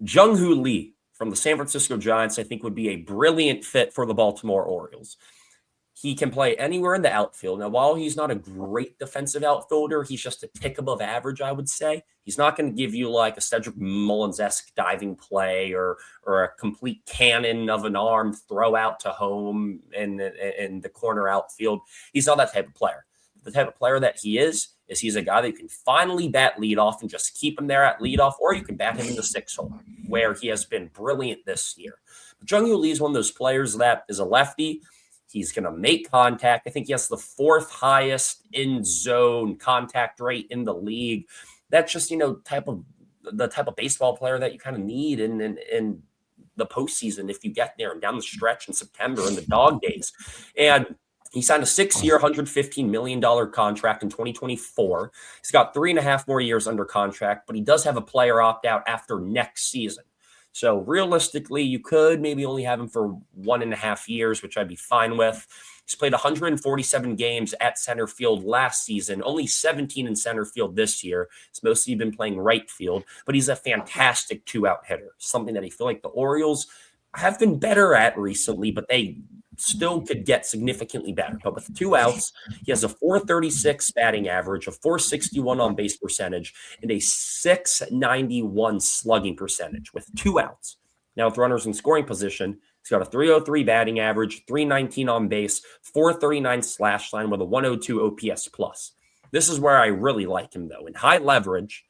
Jung Hoo Lee from the San Francisco Giants, I think, would be a brilliant fit for the Baltimore Orioles. He can play anywhere in the outfield. Now, while he's not a great defensive outfielder, he's just a tick above average, I would say. He's not going to give you like a Cedric Mullins-esque diving play or a complete cannon of an arm throw out to home in the corner outfield. He's not that type of player. The type of player that he is he's a guy that you can finally bat leadoff and just keep him there at leadoff, or you can bat him in the 6-hole, where he has been brilliant this year. But Jung Hoo Lee is one of those players that is a lefty. He's going to make contact. I think he has the 4th highest in-zone contact rate in the league. That's just, the type of baseball player that you kind of need in the postseason if you get there and down the stretch in September in the dog days. And he signed a 6-year, $115 million contract in 2024. He's got 3.5 more years under contract, but he does have a player opt-out after next season. So realistically, you could maybe only have him for 1.5 years, which I'd be fine with. He's played 147 games at center field last season, only 17 in center field this year. It's mostly been playing right field, but he's a fantastic 2-out hitter, something that I feel like the Orioles have been better at recently, but they still could get significantly better. But with 2 outs, he has a .436 batting average, a .461 on base percentage, and a .691 slugging percentage with 2 outs. Now with runners in scoring position, he's got a .303 batting average, .319 on base, .439 slash line with a .102 OPS plus. This is where I really like him though. In high leverage,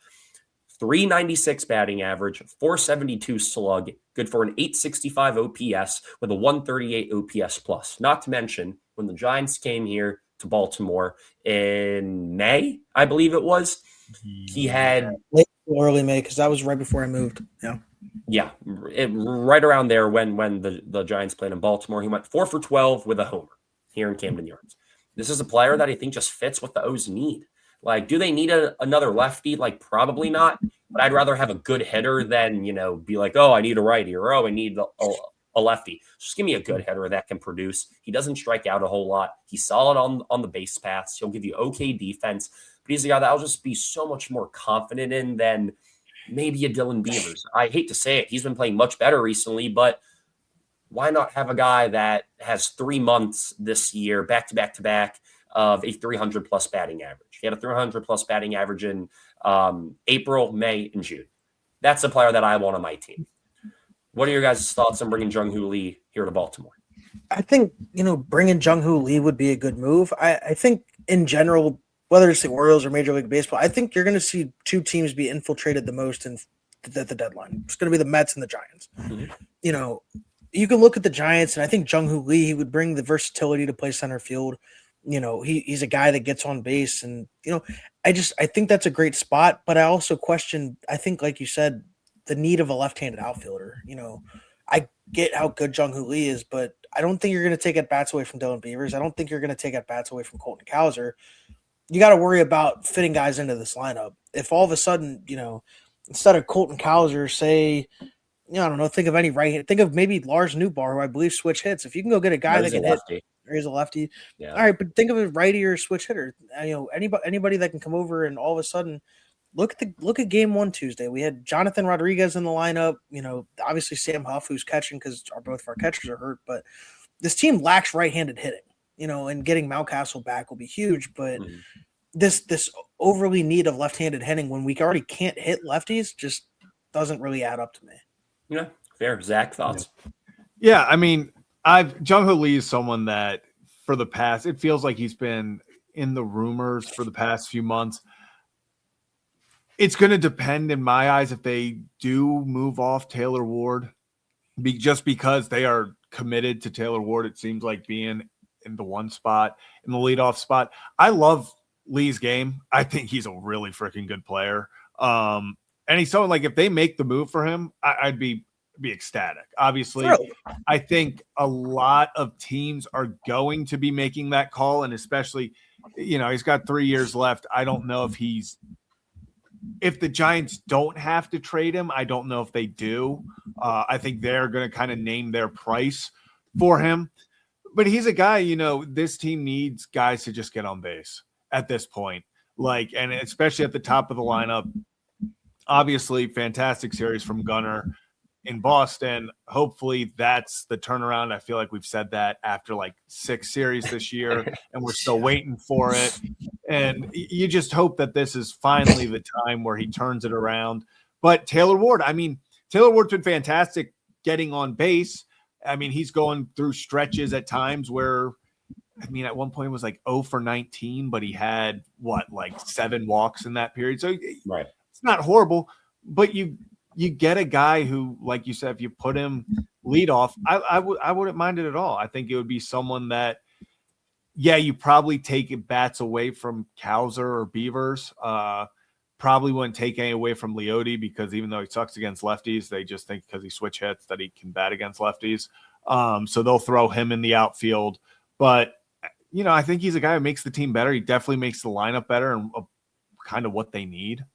.396 batting average, .472 slug, good for an .865 OPS with a .138 OPS plus. Not to mention, when the Giants came here to Baltimore in May, I believe it was, he had early May, because that was right before I moved. Yeah, right around there when the Giants played in Baltimore. He went 4 for 12 with a homer here in Camden Yards. This is a player that I think just fits what the O's need. Like, do they need another lefty? Like, probably not. But I'd rather have a good hitter than, be like, oh, I need a righty, or oh, I need a lefty. Just give me a good hitter that can produce. He doesn't strike out a whole lot. He's solid on the base paths. He'll give you okay defense. But he's a guy that I'll just be so much more confident in than maybe a Dylan Beavers. I hate to say it. He's been playing much better recently, but why not have a guy that has 3 months this year, back-to-back, of a 300-plus batting average? He had a 300-plus batting average in April, May, and June. That's the player that I want on my team. What are your guys' thoughts on bringing Jung Hoo Lee here to Baltimore? I think, bringing Jung Hoo Lee would be a good move. I think in general, whether it's the Orioles or Major League Baseball, I think you're going to see 2 teams be infiltrated the most at the deadline. It's going to be the Mets and the Giants. Mm-hmm. You can look at the Giants, and I think Jung Hoo Lee, he would bring the versatility to play center field. He's a guy that gets on base, and I think that's a great spot. But I also question, I think, like you said, the need of a left-handed outfielder. I get how good Jung Hoo Lee is, but I don't think you're going to take at bats away from Dylan Beavers. I don't think you're going to take at bats away from Colton Cowser. You got to worry about fitting guys into this lineup. If all of a sudden, instead of Colton Cowser, say, I don't know, think of any right. Think of maybe Lars Newbar, who I believe switch hits. If you can go get a guy that can hit. He's a lefty. Yeah. All right, but think of a righty or a switch hitter. Anybody that can come over and all of a sudden look at game 1 Tuesday. We had Jonathan Rodriguez in the lineup. Obviously Sam Huff, who's catching because both of our catchers are hurt. But this team lacks right-handed hitting. And getting Mountcastle back will be huge. But this overly need of left-handed hitting when we already can't hit lefties just doesn't really add up to me. Yeah, fair. Zach, thoughts? Yeah, I mean, Jung Hoo Lee is someone that for the past, it feels like he's been in the rumors for the past few months. It's going to depend in my eyes if they do move off Taylor Ward, just because they are committed to Taylor Ward. It seems like being in the one spot, in the leadoff spot. I love Lee's game. I think he's a really freaking good player. And he's someone like, if they make the move for him, I'd be ecstatic. Obviously, really? I think a lot of teams are going to be making that call, and especially, he's got 3 years left. I don't know if the Giants don't have to trade him. I don't know if they do. I think they're going to kind of name their price for him. But he's a guy, this team needs guys to just get on base at this point. And especially at the top of the lineup. obviously, fantastic series from Gunnar in Boston. Hopefully that's the turnaround. I feel like we've said that after like 6 series this year, and we're still waiting for it. And you just hope that this is finally the time where he turns it around. But Taylor Ward's been fantastic getting on base. I mean, he's going through stretches at times where, I mean, at one point it was like 0 for 19, but he had like 7 walks in that period. So right. It's not horrible, but you get a guy who, like you said, if you put him lead off, I wouldn't mind it at all. I think it would be someone that, yeah, you probably take bats away from Cowser or Beavers. Probably wouldn't take any away from Leote, because even though he sucks against lefties, they just think because he switch hits that he can bat against lefties. So they'll throw him in the outfield. But, I think he's a guy who makes the team better. He definitely makes the lineup better and kind of what they need.